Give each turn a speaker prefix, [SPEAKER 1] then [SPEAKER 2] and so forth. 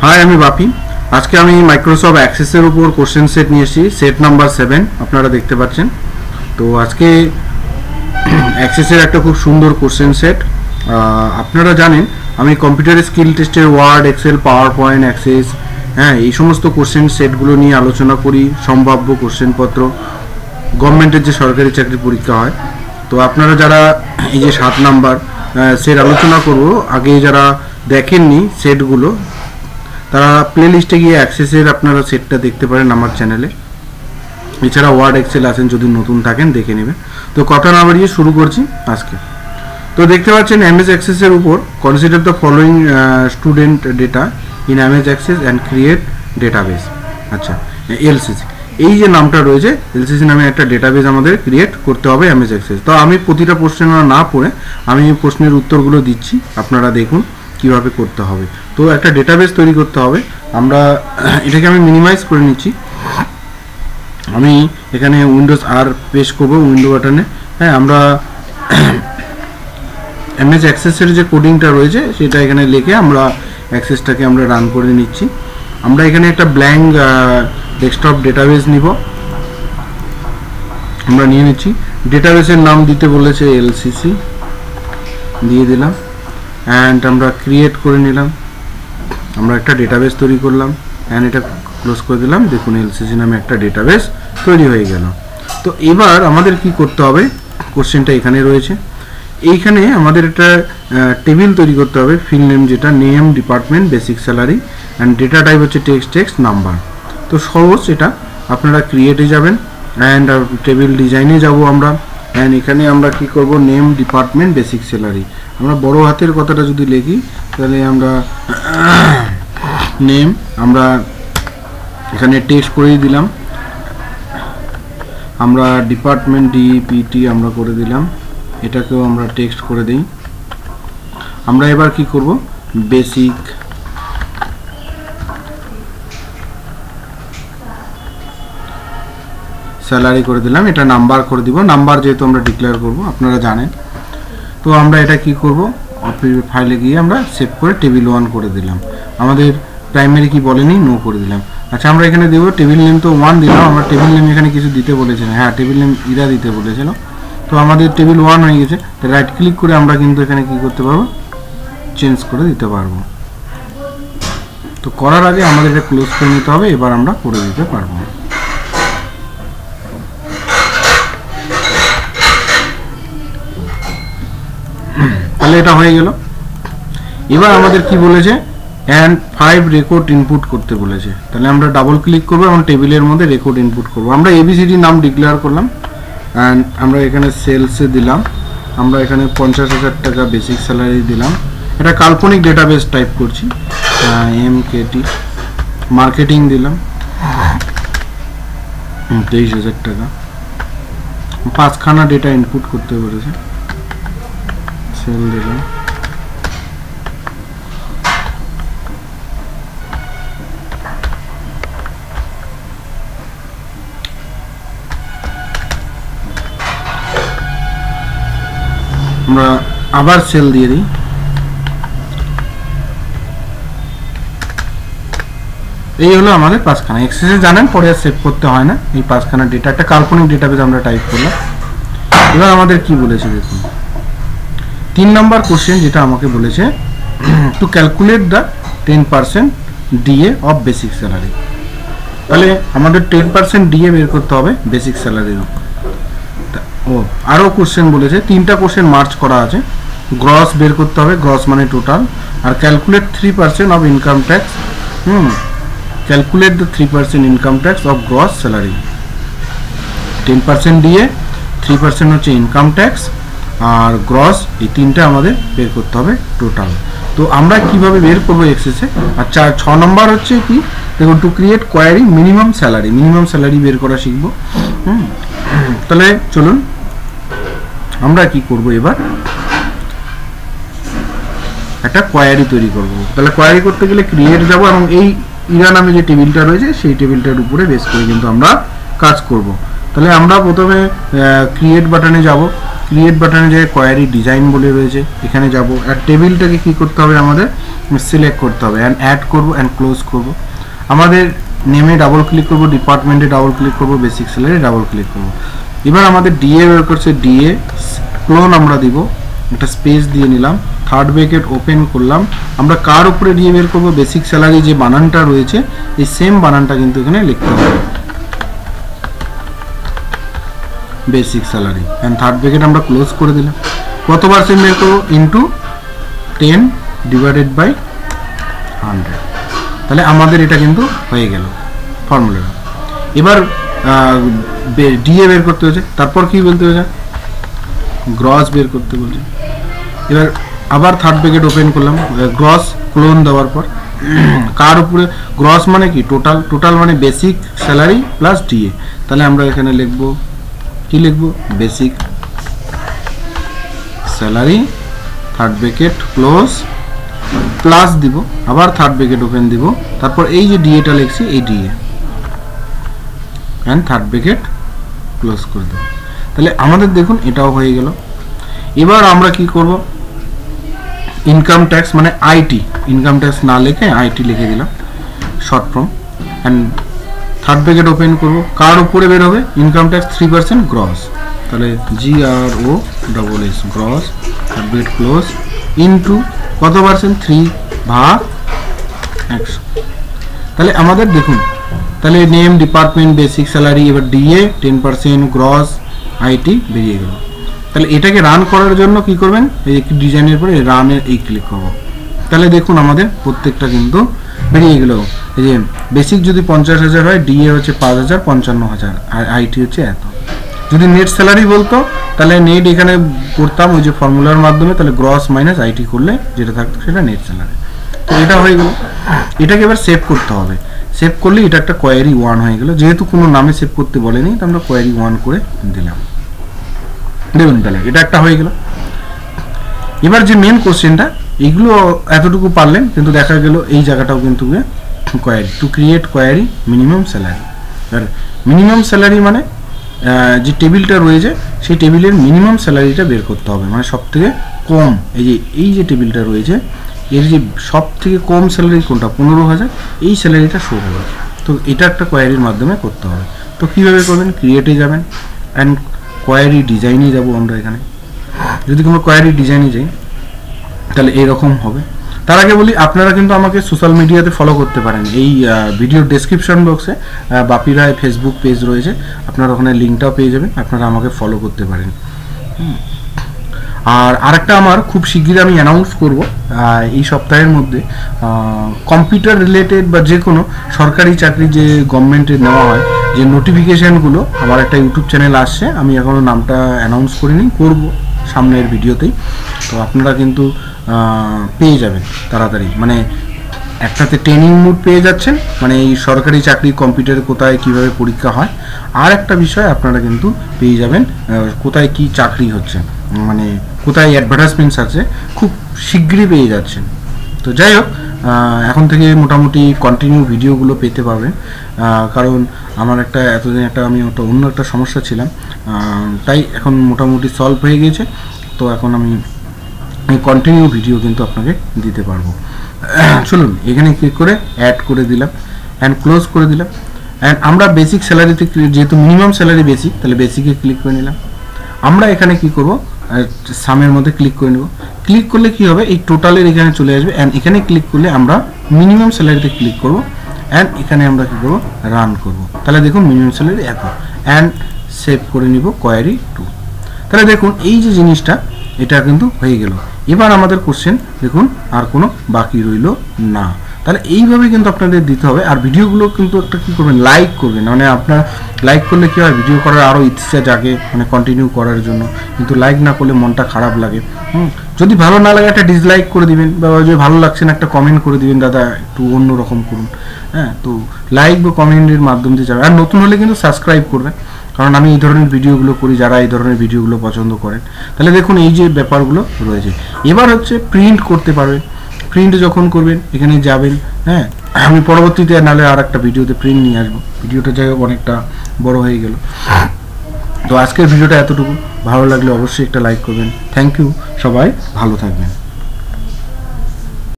[SPEAKER 1] High, আমি বাপি। আজকে আমি মাইক্রোসফট অ্যাক্সেসের উপর কোশ্চেন সেট নিয়ে এসেছি, সেট নাম্বার 7 আপনারা দেখতে পাচ্ছেন। তো আজকে অ্যাক্সেসের একটা খুব সুন্দর কোশ্চেন সেট। আপনারা জানেন আমি কম্পিউটার স্কিল টেস্টের word, excel, PowerPoint, access, এই সমস্ত কোশ্চেন সেটগুলো নিয়ে আলোচনা করি। সম্ভাব্য কোশ্চেনপত্র, গভর্নমেন্টের যে সরকারি চাকরি পরীক্ষা হয়। তো আপনারা যারা এই যে 7 নাম্বার সেট আলোচনা করব, আগে যারা দেখেননি সেটগুলো, তারা প্লে লিস্টে গিয়ে অ্যাক্সেসের আপনারা সেটটা দেখতে পারেন আমার চ্যানেলে। এছাড়া ওয়ার্ড, এক্সেল আছেন, যদি নতুন থাকেন দেখে নেবেন। তো কথা না বাড়িয়ে শুরু করছি আজকে। তো দেখতে পাচ্ছেন এমএস অ্যাক্সেসের উপর consider the following student data in MS access and create database. আচ্ছা, এলসিসি, এই যে নামটা রয়েছে, এলসিসি নামে একটা ডেটাবেস আমাদের ক্রিয়েট করতে হবে এমএস অ্যাক্সেস। তো আমি প্রতিটা প্রশ্ন না পড়ে আমি প্রশ্নের উত্তরগুলো দিচ্ছি, আপনারা দেখুন কিভাবে করতে হবে। তো একটা ডেটাবেস তৈরি করতে হবে। আমরা এটাকে আমি মিনিমাইজ করে নিচ্ছি। আমি এখানে উইন্ডোজ আর প্রেস করব উইন্ডো বাটনে। আমরা এমএস অ্যাক্সেসের যে কোডিংটা রয়েছে সেটা এখানে লিখে আমরা অ্যাক্সেসটাকে আমরা রান করে নিচ্ছি। আমরা এখানে একটা ব্ল্যাঙ্ক ডেস্কটপ ডেটাবেস নিব, আমরা নিয়ে নিচ্ছি। ডেটাবেসের নাম দিতে বলেছে এলসিসি, দিয়ে দিলাম। অ্যান্ড আমরা ক্রিয়েট করে নিলাম, আমরা একটা ডেটাবেস তৈরি করলাম। অ্যান্ড এটা ক্লোজ করে দিলাম। দেখুন এলসিসি নামে একটা ডেটাবেস তৈরি হয়ে গেল। তো এবার আমাদের কি করতে হবে, কোশ্চেনটা এখানে রয়েছে। এইখানে আমাদের একটা টেবিল তৈরি করতে হবে, ফিল্ড নেম যেটা, name, department, basic salary, and data type হচ্ছে টেক্সট নাম্বার। তো সহজ, এটা আপনারা ক্রিয়েটে যাবেন অ্যান্ড টেবিল ডিজাইনে যাব আমরা। অ্যান্ড এখানে আমরা কি করব, নেম, ডিপার্টমেন্ট, বেসিক স্যালারি। আমরা বড় হাতের কথাটা যদি লিখি তাহলে আমরা নেম, আমরা এখানে টেক্সট করেই দিলাম। আমরা ডিপার্টমেন্ট, ডিপিটি আমরা করে দিলাম, এটাকেও আমরা টেক্সট করে দিই। আমরা এবার কি করব, বেসিক স্যালারি করে দিলাম। এটা নাম্বার করে দিব, নাম্বার যেহেতু আমরা ডিক্লেয়ার করব, আপনারা জানেন। তো আমরা এটা কি করব, ফাইলে গিয়ে আমরা সেভ করে টেবিল 1 করে দিলাম। আমাদের প্রাইমারি কি বলেনি, নো করে দিলাম। আচ্ছা, আমরা এখানে দেবো টেবিল নেম, তো 1 দিলাম। আমরা টেবিল নেম এখানে কিছু দিতে বলেছিলাম, টেবিল নেম ইরা দিতে বলেছিল। তো আমাদের টেবিল 1 হয়ে গেছে। রাইট ক্লিক করে আমরা কিন্তু এখানে কি করতে পারবো, চেঞ্জ করে দিতে পারবো। তো করার আগে আমাদের এটা ক্লোজ করে নিতে হবে, এবার আমরা করে দিতে পারবো। তাহলে এটা হয়ে গেল। এবার আমাদের কি বলেছে, অ্যান্ড 5 রেকর্ড ইনপুট করতে বলেছে। তাহলে আমরা ডাবল ক্লিক করবো এবং টেবিলের মধ্যে রেকর্ড ইনপুট করবো। আমরা এবিসিডি নাম ডিক্লেয়ার করলাম অ্যান্ড আমরা এখানে সেলসে দিলাম। আমরা এখানে 50,000 টাকা বেসিক স্যালারি দিলাম। এটা কাল্পনিক ডেটাবেস টাইপ করছি, এমকেটি। মার্কেটিং দিলাম 23,000 টাকা। 5খানা ডেটা ইনপুট করতে বলেছে, সেল দিলাম। আমরা আবার সেল দিয়ে দিই। এই হলো আমাদের 5খানা। এক্সেসে জানেন পরে আর সেভ করতে হয় না। এই 5খানা ডেটা, একটা কাল্পনিক ডেটাবেস আমরা টাইপ করলাম। এবার আমাদের কি বলেছে দেখুন, 3 নম্বর কোশ্চেন যেটা আমাকে বলেছে, to calculate the 10% DA of basic salary. তাহলে আমাদের 10% ডিএ বের করতে হবে বেসিক স্যালারির উপর। আরও কোশ্চেন বলেছে, 3টা কোশ্চেন মার্চ করা আছে। গ্রস বের করতে হবে, গ্রস মানে টোটাল। আর calculate 3% of income tax. Calculate the 3% income tax of gross salary. 10% DA, 3% হচ্ছে ইনকাম ট্যাক্স, আর গ্রস, এই 3টা আমাদের বের করতে হবে টোটাল। তো আমরা কিভাবে বের করবো এক্সেসে। আর 6 নম্বর হচ্ছে কি, দেখুন, to create query minimum salary. Minimum salary বের করা শিখবো। তাহলে চলুন আমরা কি করব, এবার একটা কোয়ারি তৈরি করব। তাহলে কোয়ারি করতে গেলে ক্রিয়েট যাব এবং এই ইরা নামে যে টেবিলটা রয়েছে সেই টেবিলটার উপরে বেস করে কিন্তু আমরা কাজ করব। তাহলে আমরা প্রথমে ক্রিয়েট বাটনে যাব। ক্রিয়েট বাটনে যে কোয়ারি ডিজাইন বলে রয়েছে এখানে যাব। আর টেবিলটাকে কি করতে হবে, আমাদের সিলেক্ট করতে হবে অ্যান্ড অ্যাড করব অ্যান্ড ক্লোজ করব। আমাদের নেমে ডাবল ক্লিক করব, ডিপার্টমেন্টে ডাবল ক্লিক করব, বেসিক স্যালারি ডাবল ক্লিক করব। এবার আমাদের ডিএ বের করছে, ডিএ ক্লোন আমরা দিব, একটা স্পেস দিয়ে নিলাম, থার্ড ব্র্যাকেট ওপেন করলাম। আমরা কার উপরে ডিএ বের করব, বেসিক স্যালারি যে বানানটা রয়েছে এই সেম বানানটা কিন্তু এখানে লিখতে হবে, basic salary and third bracket আমরা ক্লোজ করে দিলাম। কত পার্সেন্ট বের করবো, ইন্টু 10 ডিভাইডেড বাই 100। তাহলে আমাদের এটা কিন্তু হয়ে গেল ফর্মুলাটা। এবার ডিএ বের করতে হয়েছে, তারপর কি বলতে হয়েছে, গ্রস বের করতে বলছে। এবার আবার থার্ড ব্র্যাকেট ওপেন করলাম, গ্রস ক্লোন দেওয়ার পর কার উপরে, গ্রস মানে কি টোটাল, টোটাল মানে বেসিক স্যালারি প্লাস ডিএ। তাহলে আমরা এখানে লিখব, কি লিখব, basic salary third bracket close plus দিব, আবার থার্ড ব্র্যাকেট ওপেন দিব, তারপর এই যে ডিএটা লিখছি এই DA and third bracket close করে দেব। তাহলে আমাদের দেখুন এটাও হয়ে গেল। এবার আমরা কি করব, ইনকাম ট্যাক্স মানে আইটি, ইনকাম ট্যাক্স না লিখে আইটি লিখে দিলাম short form, and third bracket open করব, কার উপরে বের হবে, ইনকাম ট্যাক্স 3% গ্রস, তাহলে GROSS gross, third bracket close, into কত পার্সেন্ট, 3/100। তাহলে আমাদের দেখুন, তাহলে নেম, ডিপার্টমেন্ট, বেসিক স্যালারি, এবার ডিএ 10%, গ্রস, আইটি বেরিয়ে গেল। তাহলে এটাকে রান করার জন্য কি করবেন, এই ডিজাইনের পরে রানের এই ক্লিক করব। তাহলে দেখুন আমাদের প্রত্যেকটা কিন্তু বেরিয়ে গেল। এই যে বেসিক যদি 50,000 হয়, ডিএ হচ্ছে 5,000, 55,000, আর আইটি হচ্ছে এত। যদি নেট স্যালারি বলতো তাহলে নেট এখানে করতাম ওই যে ফর্মুলার মাধ্যমে, তাহলে গ্রস মাইনাস আইটি করলে যেটা থাকতো সেটা নেট স্যালারি। তো এটা হয়ে গেল। এটাকে এবার সেভ করতে হবে, সেভ করলে এটা একটা কোয়ারি 1 হয়ে গেল। যেহেতু কোনো নামে সেভ করতে বলেনি তো আমরা কোয়ারি 1 করে দিলাম। দেখুন তাহলে এটা একটা হয়ে গেল। এবার যে মেন কোশ্চেনটা, এইগুলো এতটুকু পারলেন, কিন্তু দেখা গেল এই জায়গাটাও কিন্তু query, to create query minimum salary. আর মিনিমাম স্যালারি মানে যে টেবিলটা রয়েছে সেই টেবিলের মিনিমাম স্যালারিটা বের করতে হবে, মানে সব থেকে কম, এই যে টেবিলটা রয়েছে এর যে সব থেকে কম স্যালারি কোনটা, 15,000, এই স্যালারিটা শো হবে। তো এটা একটা কোয়ারির মাধ্যমে করতে হবে। তো কীভাবে করবেন, ক্রিয়েটে যাবেন অ্যান্ড কোয়ারি ডিজাইনে যাব আমরা। এখানে যদি কোনো কোয়ারি ডিজাইনে যাই তাহলে এইরকম হবে। তার আগে বলি, আপনারা কিন্তু আমাকে সোশ্যাল মিডিয়াতে ফলো করতে পারেন। এই ভিডিওর ডেসক্রিপশন বক্সে বাপি রায় ফেসবুক পেজ রয়েছে, আপনারা ওখানে লিঙ্কটাও পেয়ে যাবেন, আপনারা আমাকে ফলো করতে পারেন। আর আরেকটা আমার খুব শিগগিরই আমি অ্যানাউন্স করব এই সপ্তাহের মধ্যে, কম্পিউটার রিলেটেড বা যে কোনো সরকারি চাকরি যে গভর্নমেন্টের নেওয়া হয় যে নোটিফিকেশানগুলো, আমার একটা ইউটিউব চ্যানেল আসছে, আমি এখনও নামটা অ্যানাউন্স করিনি, করব সামনের ভিডিওতেই। তো আপনারা কিন্তু পেয়ে যাবেন তাড়াতাড়ি, মানে একটাতে ট্রেনিং মুড পেয়ে যাচ্ছেন, মানে এই সরকারি চাকরি কম্পিউটারে কোথায় কিভাবে পরীক্ষা হয়, আর একটা বিষয় আপনারা কিন্তু পেয়ে যাবেন কোথায় কি চাকরি হচ্ছে, মানে কোথায় অ্যাডভার্টাইজমেন্টস আছে, খুব শিগগিরই পেয়ে যাচ্ছেন। তো যাই হোক, এখন থেকে মোটামুটি কন্টিনিউ ভিডিওগুলো পেতে পারবেন, কারণ আমার একটা এতদিন আমি অন্য একটা সমস্যা ছিলাম, তাই এখন মোটামুটি সলভ হয়ে গিয়েছে। তো এখন আমি কন্টিনিউ ভিডিও কিন্তু আপনাকে দিতে পারবো। চলুন এখানে ক্লিক করে অ্যাড করে দিলাম অ্যান্ড ক্লোজ করে দিলাম। অ্যান্ড আমরা বেসিক স্যালারিতে, যেহেতু মিনিমাম স্যালারি বেসিক, তাহলে বেসিকে ক্লিক করে নিলাম। আমরা এখানে কি করব, সামের মধ্যে ক্লিক করে নেব। ক্লিক করলে কি হবে, এই টোটালের এখানে চলে আসবে, অ্যান্ড এখানে ক্লিক করলে আমরা মিনিমাম স্যালারিতে ক্লিক করব, অ্যান্ড এখানে আমরা কি করব, রান করব। তাহলে দেখুন মিনিমাম স্যালারি এত, অ্যান্ড সেভ করে নিব কোয়ারি 2। তাহলে দেখুন এই যে জিনিসটা, এটা কিন্তু হয়ে গেল। এবার আমাদের কোশ্চেন দেখুন আর কোনো বাকি রইল না। তাহলে এইভাবে কিন্তু আপনাদের দিতে হবে। আর ভিডিওগুলো কিন্তু একটা কী করবেন, লাইক করবেন, মানে আপনার লাইক করলে কী হয়, ভিডিও করার আরও ইচ্ছা জাগে, মানে কন্টিনিউ করার জন্য। কিন্তু লাইক না করলে মনটা খারাপ লাগে। যদি ভালো না লাগে একটা ডিসলাইক করে দিবেন, বা যদি ভালো লাগছে না একটা কমেন্ট করে দিবেন, দাদা একটু অন্য রকম করুন। হ্যাঁ, তো লাইক বা কমেন্টের মাধ্যম দিয়ে যাবে। আর নতুন হলে কিন্তু সাবস্ক্রাইব করবেন, কারণ আমি এই ধরনের ভিডিওগুলো করি, যারা এই ধরনের ভিডিওগুলো পছন্দ করেন। তাহলে দেখুন এই যে ব্যাপারগুলো রয়েছে। এবার হচ্ছে প্রিন্ট করতে পারবেন। প্রিন্ট যখন করবেন এখানে যাবেন। হ্যাঁ, আমি পরবর্তীতে নাহলে আর একটা ভিডিওতে প্রিন্ট নিয়ে আসবো। ভিডিওটা যাই হোক অনেকটা বড় হয়ে গেল। তো আজকের ভিডিওটা এতটুকু। ভালো লাগলে অবশ্যই একটা লাইক করবেন। থ্যাংক ইউ, সবাই ভালো থাকবেন।